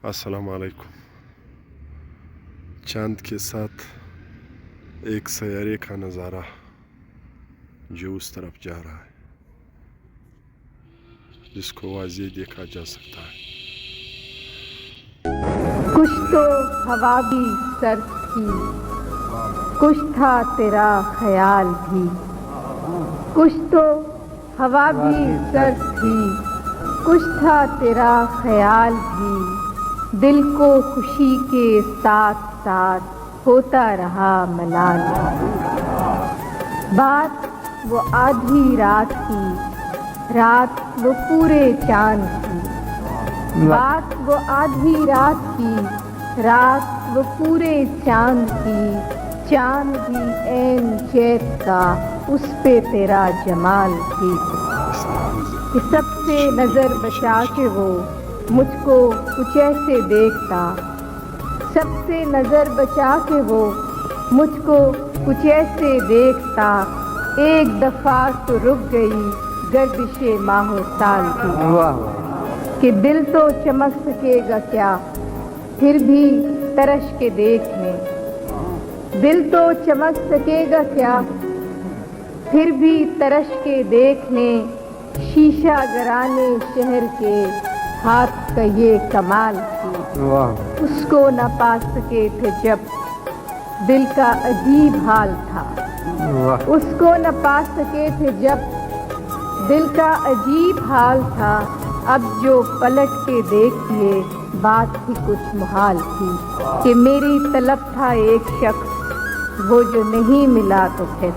السلام علیکم. چاند کے ساتھ ایک سیارے کا نظارہ جو اس طرف جا رہا ہے، جس کو واضح دیکھا جا سکتا ہے. کچھ تو ہوا بھی سرد تھی، کچھ تھا تیرا خیال بھی. کچھ تو ہوا بھی سرد تھی، کچھ تھا تیرا خیال بھی. دل کو خوشی کے ساتھ ساتھ ہوتا رہا ملال. بات وہ آدھی رات کی، رات وہ پورے چاند کی. بات وہ آدھی رات کی، رات وہ پورے چاند کی. چاند بھی عین چیت کا، اس پہ تیرا جمال بھی. کہ سب سے نظر بچا کے وہ مجھ کو کچھ ایسے دیکھتا. سب سے نظر بچا کے وہ مجھ کو کچھ ایسے دیکھتا. ایک دفعہ تو رک گئی گردش ماہ و سال کی. کہ دل تو چمک سکے گا کیا پھر بھی ترش کے دیکھنے. دل تو چمک سکے گا کیا پھر بھی ترش کے دیکھنے. شیشہ گرانے شہر کے ہاتھ کا یہ کمال تھی. اس کو نہ پا سکے تھے جب دل کا عجیب حال تھا. اس کو نہ پا سکے تھے جب دل کا عجیب حال تھا. اب جو پلٹ کے دیکھیے بات ہی کچھ محال تھی. کہ میری طلب تھا ایک شخص وہ جو نہیں ملا تو پھر.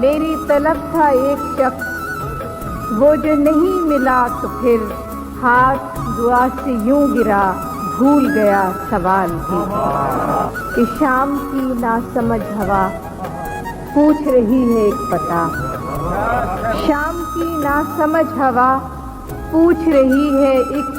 میری طلب تھا ایک شخص وہ جو نہیں ملا تو پھر. ہاتھ دعا سے یوں گرا بھول گیا سوال بھی. کہ شام کی ناسمجھ ہوا پوچھ رہی ہے ایک پتہ. شام کی ناسمجھ ہوا پوچھ رہی ہے ایک